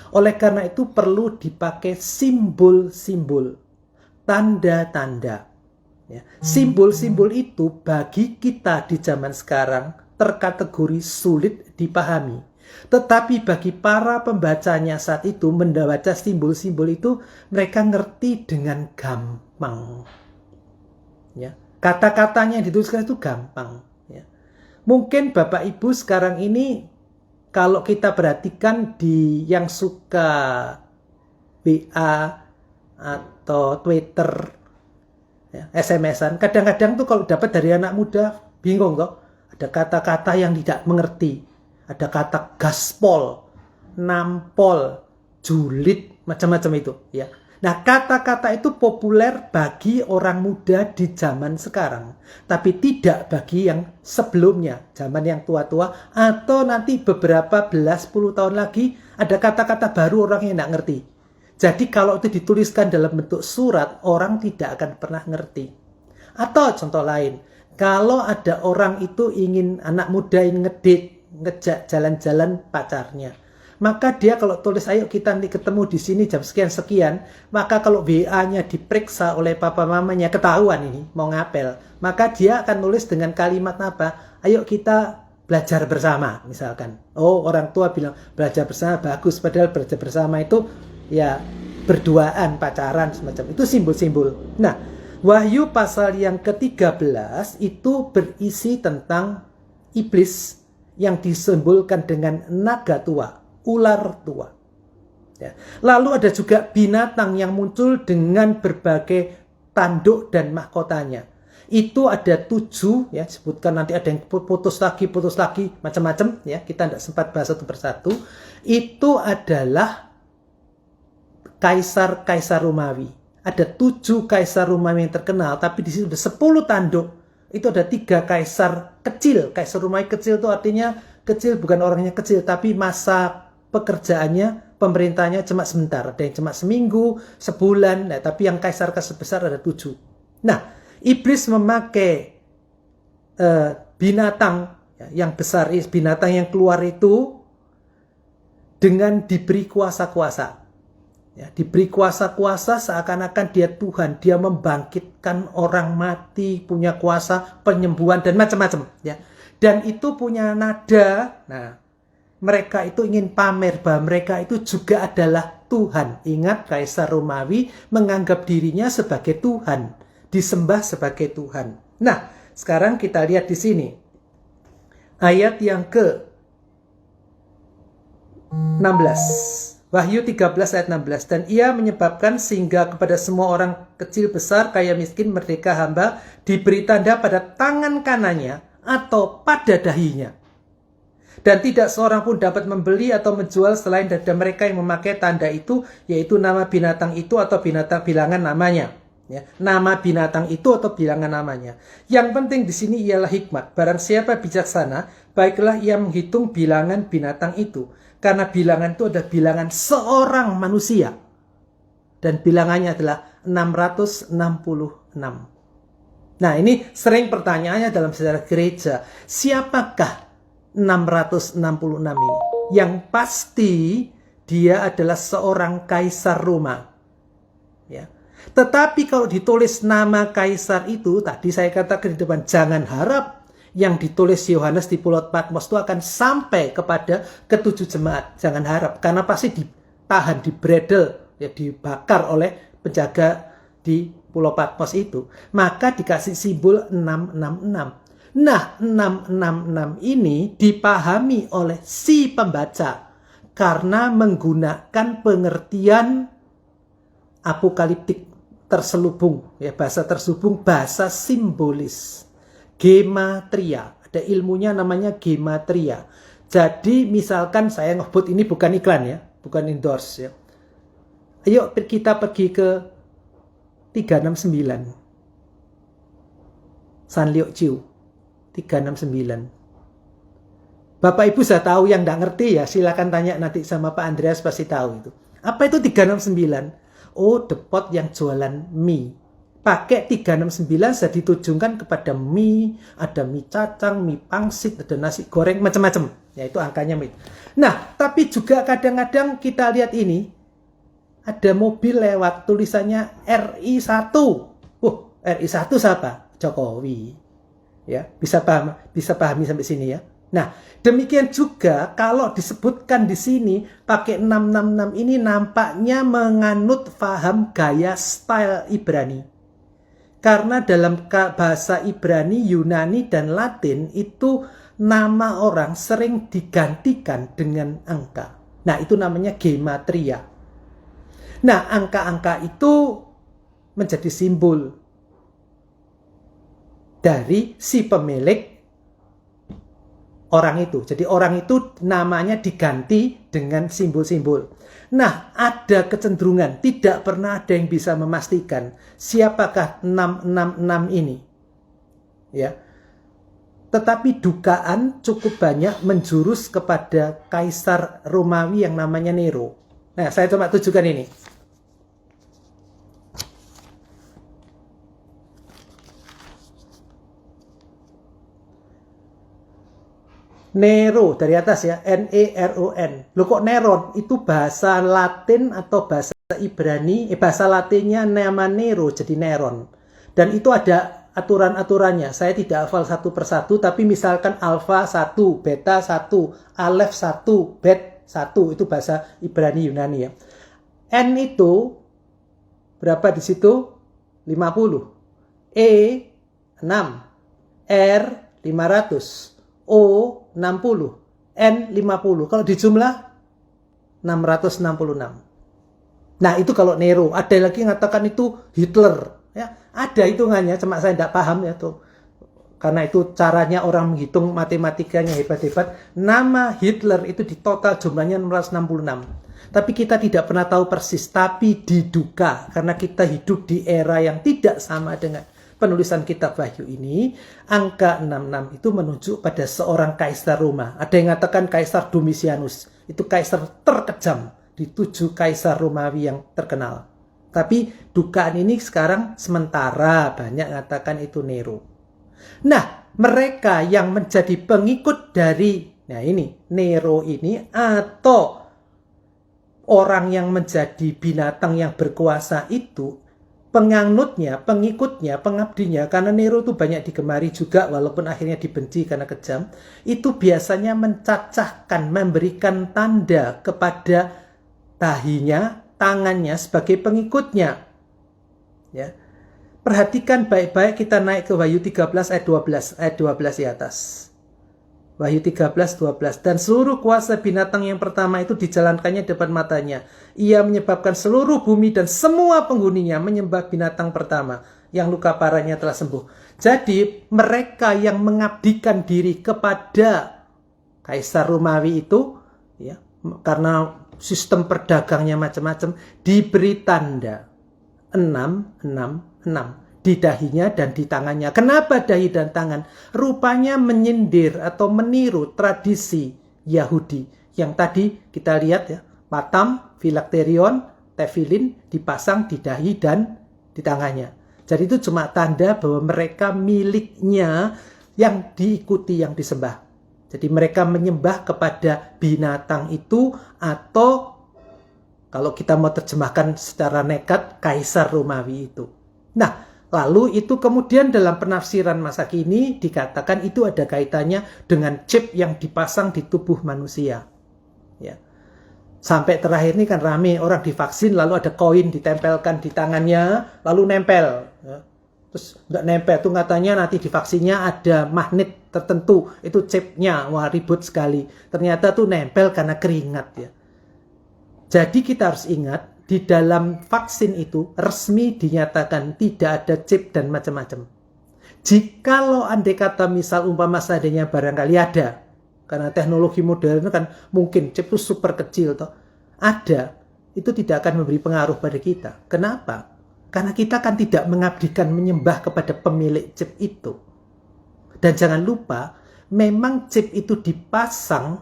Oleh karena itu perlu dipakai simbol-simbol, tanda-tanda. Ya. Simbol-simbol itu bagi kita di zaman sekarang terkategori sulit dipahami. Tetapi bagi para pembacanya saat itu membaca simbol-simbol itu, mereka ngerti dengan gampang. Ya. Kata-katanya yang dituliskan itu gampang. Ya. Mungkin Bapak Ibu sekarang ini kalau kita perhatikan di yang suka WA atau Twitter, ya, SMS-an, kadang-kadang tuh kalau dapat dari anak muda bingung kok. Ada kata-kata yang tidak mengerti. Ada kata gaspol, nampol, julid, macam-macam itu. Ya. Nah, kata-kata itu populer bagi orang muda di zaman sekarang, tapi tidak bagi yang sebelumnya, zaman yang tua-tua, atau nanti beberapa belas puluh tahun lagi ada kata-kata baru orang yang tidak ngerti. Jadi kalau itu dituliskan dalam bentuk surat, orang tidak akan pernah ngerti. Atau contoh lain, kalau ada orang itu ingin, anak muda ingin ngedate, ngejak jalan-jalan pacarnya, maka dia kalau tulis, ayo kita nanti ketemu di sini jam sekian-sekian, maka kalau WA-nya diperiksa oleh papa mamanya, ketahuan ini mau ngapel, maka dia akan nulis dengan kalimat apa? Ayo kita belajar bersama, misalkan. Oh, orang tua bilang belajar bersama bagus, padahal belajar bersama itu ya berduaan, pacaran, semacam itu simbol-simbol. Nah, Wahyu pasal yang ke-13 itu berisi tentang iblis yang disimbolkan dengan naga tua, ular tua. Ya. Lalu ada juga binatang yang muncul dengan berbagai tanduk dan mahkotanya. Itu ada 7, ya, sebutkan nanti ada yang putus lagi, macam-macam, ya, kita tidak sempat bahas satu persatu. Itu adalah kaisar-kaisar Romawi. Ada 7 kaisar Romawi yang terkenal, tapi di sini ada 10 tanduk. Itu ada 3 kaisar kecil. Kaisar Romawi kecil itu artinya kecil bukan orangnya kecil, tapi masa pekerjaannya, pemerintahnya cuma sebentar. Ada yang cuma seminggu, sebulan, nah, tapi yang kaisar besar ada 7. Nah, iblis memakai binatang yang besar, binatang yang keluar itu dengan diberi kuasa-kuasa. Ya, diberi kuasa-kuasa seakan-akan dia Tuhan, dia membangkitkan orang mati, punya kuasa penyembuhan dan macam-macam, ya. Dan itu punya nada. Nah, mereka itu ingin pamer bahwa mereka itu juga adalah Tuhan. Ingat, Kaisar Romawi menganggap dirinya sebagai Tuhan, disembah sebagai Tuhan. Nah, sekarang kita lihat di sini ayat yang ke-16. Wahyu 13 ayat 16. Dan ia menyebabkan sehingga kepada semua orang kecil besar, kaya miskin, merdeka hamba, diberi tanda pada tangan kanannya atau pada dahinya. Dan tidak seorang pun dapat membeli atau menjual selain daripada mereka yang memakai tanda itu, yaitu nama binatang itu atau binatang bilangan namanya. Ya, nama binatang itu atau bilangan namanya. Yang penting di sini ialah hikmat. Barang siapa bijaksana, baiklah ia menghitung bilangan binatang itu. Karena bilangan itu adalah bilangan seorang manusia. Dan bilangannya adalah 666. Nah, ini sering pertanyaannya dalam sejarah gereja. Siapakah 666 ini? Yang pasti dia adalah seorang kaisar Roma. Ya. Tetapi kalau ditulis nama kaisar itu, tadi saya katakan di depan, jangan harap yang ditulis Yohanes di Pulau Patmos itu akan sampai kepada ke-7 jemaat. Jangan harap, karena pasti ditahan, dibredel, ya, dibakar oleh penjaga di Pulau Patmos itu. Maka dikasih simbol 666. Nah, 666 ini dipahami oleh si pembaca karena menggunakan pengertian apokaliptik terselubung, ya, bahasa terselubung, bahasa simbolis. Gematria, ada ilmunya namanya gematria. Jadi misalkan saya ngebut, ini bukan iklan ya, bukan endorse ya. Ayo kita pergi ke 369 Sanliok Ciu 369. Bapak Ibu sudah tahu, yang tidak ngerti ya silakan tanya nanti sama Pak Andreas, pasti tahu itu. Apa itu 369? Oh, depot yang jualan mie. Pakai 369 sudah ditujukan kepada mie, ada mie cacang, mie pangsit, ada nasi goreng, macam-macam. Ya, itu angkanya mie. Nah, tapi juga kadang-kadang kita lihat ini, ada mobil lewat, tulisannya RI1. RI1 siapa? Jokowi. Ya, bisa pahami sampai sini ya. Nah, demikian juga kalau disebutkan di sini pakai 666 ini nampaknya menganut faham gaya style Ibrani. Karena dalam bahasa Ibrani, Yunani, dan Latin itu nama orang sering digantikan dengan angka. Nah, itu namanya gematria. Nah, angka-angka itu menjadi simbol dari si pemilik orang itu. Jadi orang itu namanya diganti dengan simbol-simbol. Nah, ada kecenderungan, tidak pernah ada yang bisa memastikan siapakah 666 ini. Ya. Tetapi dugaan cukup banyak menjurus kepada kaisar Romawi yang namanya Nero. Nah, saya coba tunjukkan ini. Nero dari atas ya, Neron. Loh kok Neron? Itu bahasa Latin atau bahasa Ibrani? Bahasa Latinnya nama Nero jadi Neron. Dan itu ada aturan-aturannya. Saya tidak hafal satu persatu, tapi misalkan alfa 1, beta 1, alef 1, bet 1, itu bahasa Ibrani Yunani ya. N itu berapa di situ? 50. E 6. R 500. O 60. N 50. Kalau dijumlah 666. Nah, itu kalau Nero. Ada lagi yang mengatakan itu Hitler. Ya, ada hitungannya, cuma saya tidak paham ya tuh. Karena itu caranya orang menghitung matematikanya hebat-hebat. Nama Hitler itu di total jumlahnya 666. Tapi kita tidak pernah tahu persis, tapi diduga karena kita hidup di era yang tidak sama dengan penulisan kitab Wahyu ini. Angka 66 itu menunjuk pada seorang kaisar Roma. Ada yang mengatakan Kaisar Domitianus. Itu kaisar terkejam di 7 kaisar Romawi yang terkenal. Tapi dugaan ini sekarang sementara banyak mengatakan itu Nero. Nah, mereka yang menjadi pengikut dari, nah ini, Nero ini, atau orang yang menjadi binatang yang berkuasa itu, penganutnya, pengikutnya, pengabdinya, karena Nero itu banyak digemari juga walaupun akhirnya dibenci karena kejam, itu biasanya mencacahkan, memberikan tanda kepada dahinya, tangannya sebagai pengikutnya. Ya. Perhatikan baik-baik, kita naik ke Wahyu 13 ayat 12 di atas. Wahyu 13, 12. Dan seluruh kuasa binatang yang pertama itu dijalankannya depan matanya. Ia menyebabkan seluruh bumi dan semua penghuninya menyembah binatang pertama. Yang luka parahnya telah sembuh. Jadi mereka yang mengabdikan diri kepada Kaisar Romawi itu, ya, karena sistem perdagangnya macam-macam, diberi tanda 666 di dahinya dan di tangannya. Kenapa dahi dan tangan? Rupanya menyindir atau meniru tradisi Yahudi yang tadi kita lihat ya, patam, filakterion, tefilin dipasang di dahi dan di tangannya. Jadi itu cuma tanda bahwa mereka miliknya yang diikuti, yang disembah. Jadi mereka menyembah kepada binatang itu, atau kalau kita mau terjemahkan secara nekat, Kaisar Romawi itu. Nah, lalu itu kemudian dalam penafsiran masa kini dikatakan itu ada kaitannya dengan chip yang dipasang di tubuh manusia. Ya. Sampai terakhir ini kan rame, orang divaksin lalu ada koin ditempelkan di tangannya, lalu nempel. Ya. Terus nggak nempel, tuh katanya nanti di vaksinnya ada magnet tertentu, itu chipnya, wah ribut sekali. Ternyata tuh nempel karena keringat ya. Jadi kita harus ingat, di dalam vaksin itu resmi dinyatakan tidak ada chip dan macam-macam. Jikalau andai kata misal umpama seadanya barangkali ada, karena teknologi modern kan mungkin chip itu super kecil toh, ada, itu tidak akan memberi pengaruh pada kita. Kenapa? Karena kita kan tidak mengabdikan, menyembah kepada pemilik chip itu. Dan jangan lupa, memang chip itu dipasang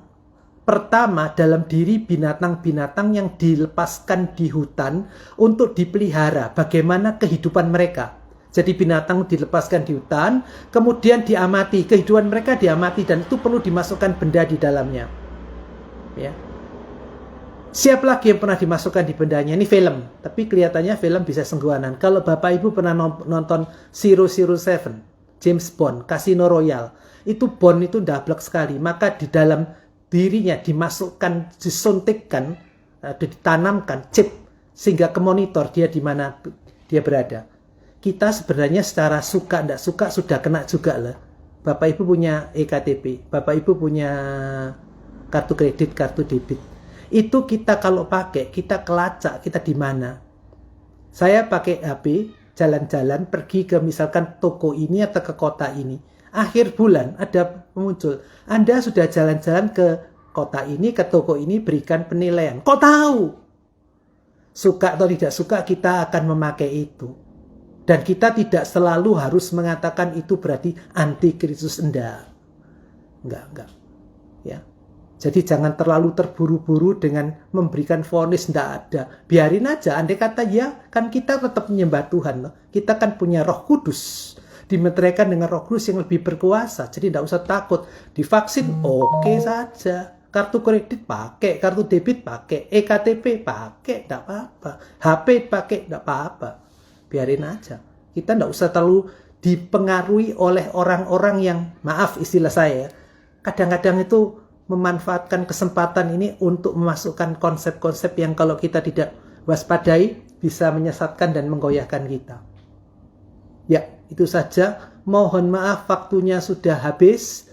pertama dalam diri binatang-binatang yang dilepaskan di hutan untuk dipelihara. Bagaimana kehidupan mereka. Jadi binatang dilepaskan di hutan, kemudian diamati. Kehidupan mereka diamati dan itu perlu dimasukkan benda di dalamnya. Ya. Siapa lagi yang pernah dimasukkan di bendanya? Ini film, tapi kelihatannya film bisa sengguanan. Kalau Bapak Ibu pernah nonton 007, James Bond, Casino Royale, itu Bond itu dablek sekali. Maka di dalam dirinya dimasukkan, disuntikkan, ditanamkan chip sehingga ke monitor dia di mana dia berada. Kita sebenarnya secara suka tidak suka sudah kena juga lah. Bapak Ibu punya EKTP, Bapak Ibu punya kartu kredit, kartu debit. Itu kita kalau pakai, kita kelacak, kita di mana. Saya pakai HP, jalan-jalan, pergi ke misalkan toko ini atau ke kota ini. akhir bulan ada muncul. Anda sudah jalan-jalan ke kota ini, ke toko ini, berikan penilaian. Kok tahu? Suka atau tidak suka kita akan memakai itu. Dan kita tidak selalu harus mengatakan itu berarti antikristus. Enggak. Ya. Jadi jangan terlalu terburu-buru dengan memberikan vonis, enggak ada. Biarin aja, andai kata ya, kan kita tetap menyembah Tuhan. Loh. Kita kan punya Roh Kudus. Dimeteraikan dengan Roh Kudus yang lebih berkuasa. Jadi enggak usah takut. Divaksin, oke saja. Kartu kredit pakai, kartu debit pakai, EKTP pakai, enggak apa-apa. HP pakai, enggak apa-apa. Biarin aja. Kita enggak usah terlalu dipengaruhi oleh orang-orang yang, maaf istilah saya, kadang-kadang itu memanfaatkan kesempatan ini untuk memasukkan konsep-konsep yang kalau kita tidak waspadai bisa menyesatkan dan menggoyahkan kita. Ya, itu saja. Mohon maaf waktunya sudah habis.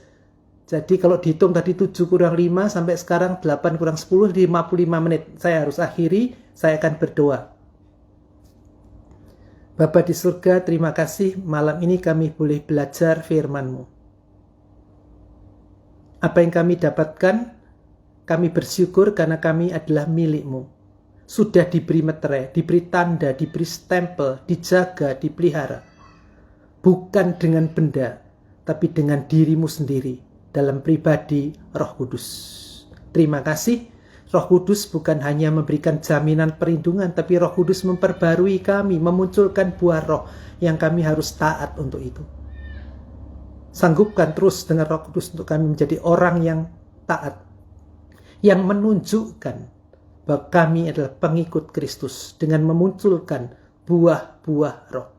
Jadi kalau dihitung tadi 7 kurang 5 sampai sekarang 8 kurang 10, 55 menit. Saya harus akhiri, saya akan berdoa. Bapa di surga, terima kasih malam ini kami boleh belajar firman-Mu. Apa yang kami dapatkan, kami bersyukur karena kami adalah milik-Mu. Sudah diberi meterai, diberi tanda, diberi stempel, dijaga, dipelihara. Bukan dengan benda, tapi dengan diri-Mu sendiri dalam pribadi Roh Kudus. Terima kasih. Roh Kudus bukan hanya memberikan jaminan perlindungan, tapi Roh Kudus memperbarui kami, memunculkan buah roh yang kami harus taat untuk itu. Sanggupkan terus dengan Roh Kudus untuk kami menjadi orang yang taat, yang menunjukkan bahwa kami adalah pengikut Kristus dengan memunculkan buah-buah roh.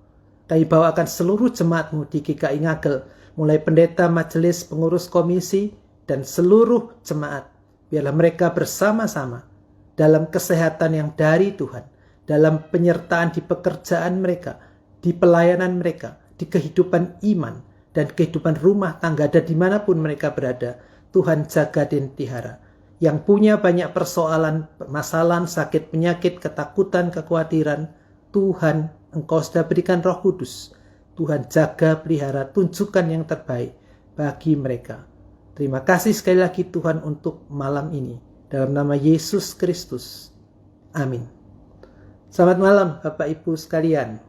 Kami bawakan seluruh jemaat-Mu di GKI Ngagel, mulai pendeta, majelis, pengurus komisi, dan seluruh jemaat. Biarlah mereka bersama-sama dalam kesehatan yang dari Tuhan, dalam penyertaan di pekerjaan mereka, di pelayanan mereka, di kehidupan iman, dan kehidupan rumah tangga dan dimanapun mereka berada. Tuhan jaga dan pelihara. Yang punya banyak persoalan, permasalahan, sakit, penyakit, ketakutan, kekhawatiran, Tuhan, Engkau sudah berikan Roh Kudus. Tuhan jaga, pelihara, tunjukkan yang terbaik bagi mereka. Terima kasih sekali lagi Tuhan untuk malam ini. Dalam nama Yesus Kristus. Amin. Selamat malam Bapak Ibu sekalian.